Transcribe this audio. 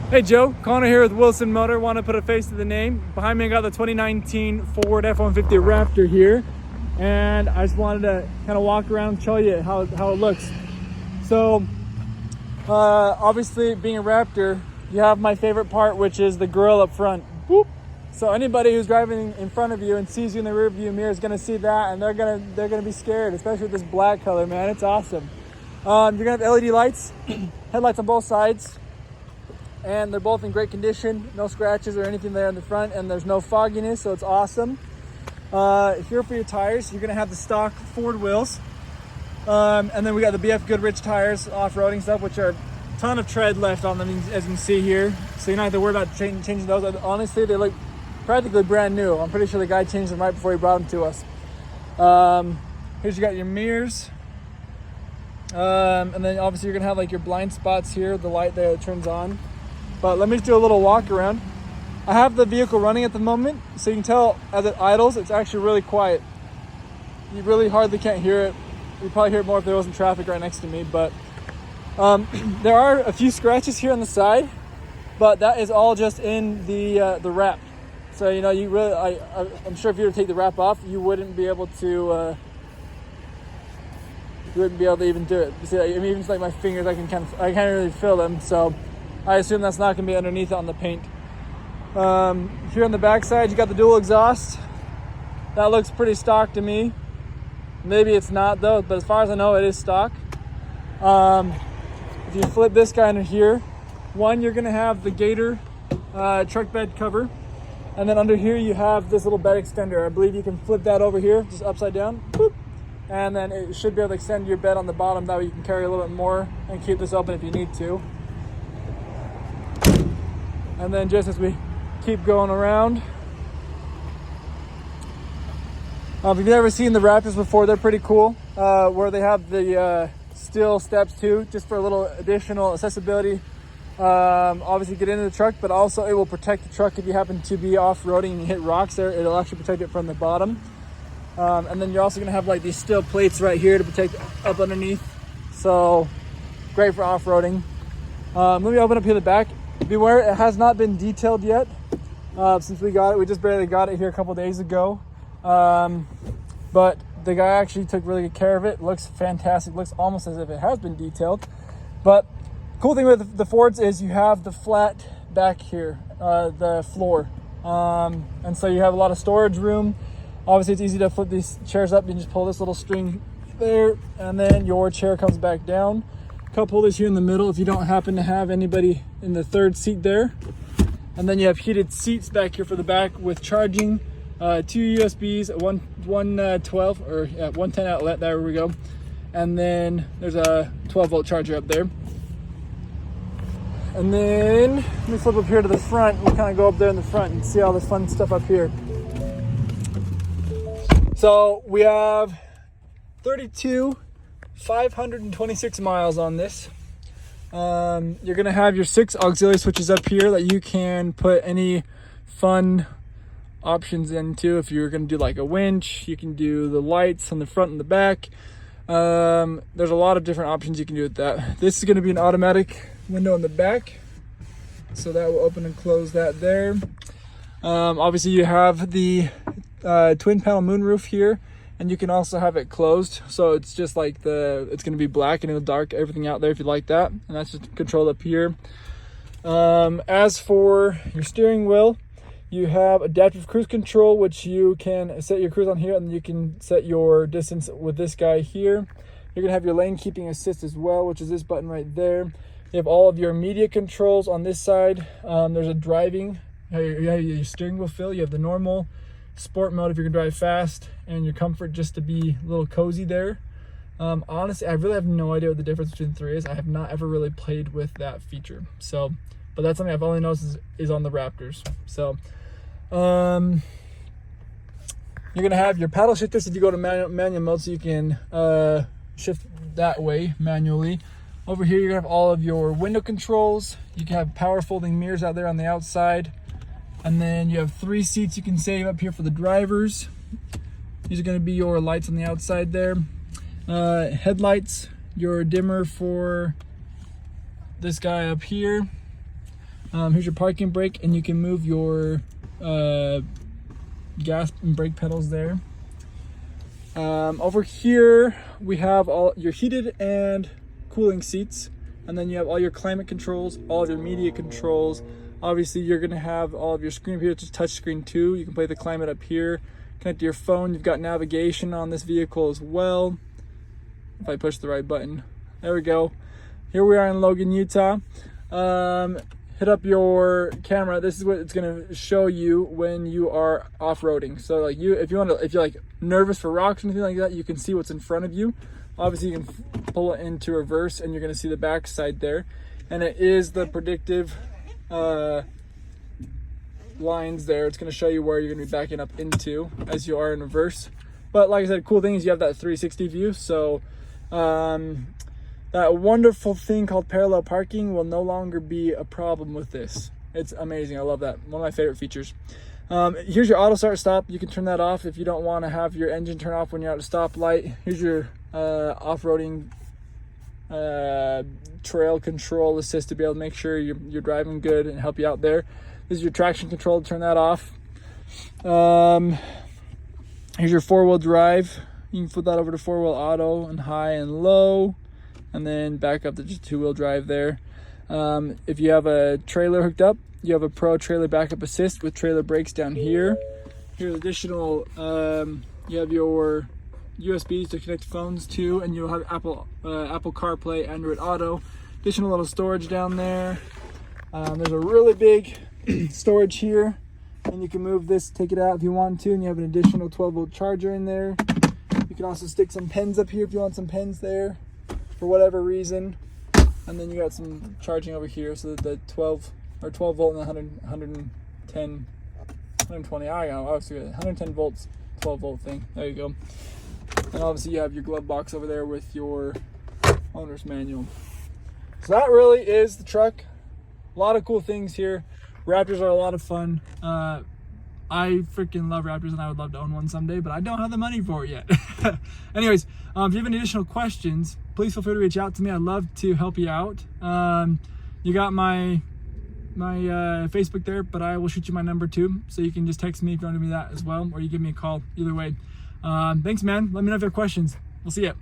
Hey Joe, Connor here with Wilson Motor. Want to put a face to the name. Behind me I got the 2019 Ford F-150 Raptor here, and I just wanted to kind of walk around and show you how it looks. So obviously being a Raptor, you have my favorite part, which is the grille up front. Boop. So anybody who's driving in front of you and sees you in the rear view mirror is going to see that, and they're gonna be scared, especially with this black color, man. It's awesome. You're gonna have LED lights, headlights on both sides, and they're both in great condition. No scratches or anything there in the front, and there's no fogginess, so it's awesome. Here for your tires, you're gonna have the stock Ford wheels, and then we got the BF Goodrich tires, off-roading stuff, which are a ton of tread left on them, as you can see here. So you're not have to worry about changing those. Honestly, they look practically brand new. I'm pretty sure the guy changed them right before he brought them to us. Here's you got your mirrors. And then obviously you're gonna have like your blind spots here, the light there that turns on. But let me just do a little walk around. I have the vehicle running at the moment, so you can tell as it idles, it's actually really quiet. You really hardly can't hear it. You'd probably hear it more if there wasn't traffic right next to me, but there are a few scratches here on the side, but that is all just in the wrap. So you know, you really, I'm sure if you were to take the wrap off, you wouldn't be able to even do it. See, I mean, even like my fingers, I can't really feel them, so I assume that's not gonna be underneath on the paint. Here on the back side, you got the dual exhaust. That looks pretty stock to me. Maybe it's not though, but as far as I know, it is stock. If you flip this guy under here, you're gonna have the Gator truck bed cover, and then under here you have this little bed extender. I believe you can flip that over here, just upside down. Boop. And then it should be able to extend your bed on the bottom. That way you can carry a little bit more and keep this open if you need to. And then just as we keep going around, if you've never seen the Raptors before, they're pretty cool. Where they have the steel steps too, just for a little additional accessibility. Obviously get into the truck, but also it will protect the truck if you happen to be off-roading and you hit rocks there. It'll actually protect it from the bottom. And then you're also gonna have like these steel plates right here to protect up underneath. So great for off-roading. Let me open up here the back. Beware, it has not been detailed yet. Since we got it, we just barely got it here a couple days ago. But the guy actually took really good care of it. Looks fantastic, looks almost as if it has been detailed. But cool thing with the Fords is you have the flat back here, the floor. And so you have a lot of storage room. Obviously, it's easy to flip these chairs up. You just pull this little string there, and then your chair comes back down. Cup holders here in the middle if you don't happen to have anybody in the third seat there. And then you have heated seats back here for the back with charging, 2 USBs, 112 or 110 outlet. There we go. And then there's a 12-volt charger up there. And then let me flip up here to the front. We'll kind of go up there in the front and see all this fun stuff up here. So we have 526 miles on this. You're gonna have your 6 auxiliary switches up here that you can put any fun options into. If you're gonna do like a winch, you can do the lights on the front and the back. There's a lot of different options you can do with that. This is gonna be an automatic window in the back, so that will open and close that there. Obviously you have the twin panel moonroof here, and you can also have it closed, so it's just like it's going to be black and it'll dark everything out there if you like that, and that's just controlled up here. As for your steering wheel, you have adaptive cruise control, which you can set your cruise on here, and you can set your distance with this guy here. You're gonna have your lane keeping assist as well, which is this button right there. You have all of your media controls on this side. There's a driving, you have your steering wheel feel, you have the normal, sport mode if you can drive fast, and your comfort just to be a little cozy there. Honestly, I really have no idea what the difference between the three is. I have not ever really played with that feature, so, but that's something I've only noticed is on the Raptors. So you're gonna have your paddle shifters if you go to manual mode, so you can shift that way manually. Over here you're gonna have all of your window controls. You can have power folding mirrors out there on the outside. And then you have 3 seats you can save up here for the drivers. These are going to be your lights on the outside there. Headlights, your dimmer for this guy up here. Here's your parking brake, and you can move your gas and brake pedals there. Over here we have all your heated and cooling seats, and then you have all your climate controls, all of your media controls. Obviously you're going to have all of your screen up here. It's a touch screen too. You can play the climate up here, connect to your phone. You've got navigation on this vehicle as well. If I push the right button, there we go. Here we are in Logan, Utah. Hit up your camera. This is what it's gonna show you when you are off-roading. So like if you're like nervous for rocks or anything like that, you can see what's in front of you. Obviously you can pull it into reverse and you're gonna see the back side there. And it is the predictive lines there. It's gonna show you where you're gonna be backing up into as you are in reverse. But like I said, cool thing is you have that 360 view. So that wonderful thing called parallel parking will no longer be a problem with this. It's amazing. I love that. One of my favorite features. Here's your auto start stop. You can turn that off if you don't want to have your engine turn off when you're at a stoplight. Here's your off-roading trail control assist to be able to make sure you're driving good and help you out there. This is your traction control to turn that off. Here's your four-wheel drive. You can flip that over to four-wheel auto and high and low, and then back up to just two-wheel drive there. If you have a trailer hooked up, you have a Pro Trailer Backup Assist with trailer brakes down here. Here's additional, you have your USBs to connect phones to, and you'll have Apple CarPlay, Android Auto. Additional little storage down there. There's a really big storage here, and you can move this, take it out if you want to, and you have an additional 12-volt charger in there. You can also stick some pens up here if you want some pens there for whatever reason. And then you got some charging over here, so that the 12 volt and 120, I don't know, obviously 110 volts, 12 volt thing. There you go. And obviously you have your glove box over there with your owner's manual. So that really is the truck. A lot of cool things here. Raptors are a lot of fun. I freaking love Raptors, and I would love to own one someday, but I don't have the money for it yet. Anyways, if you have any additional questions, please feel free to reach out to me. I'd love to help you out. You got my Facebook there, but I will shoot you my number too, so you can just text me if you want to do that as well, or you give me a call. Either way. Thanks, man. Let me know if you have questions. We'll see ya.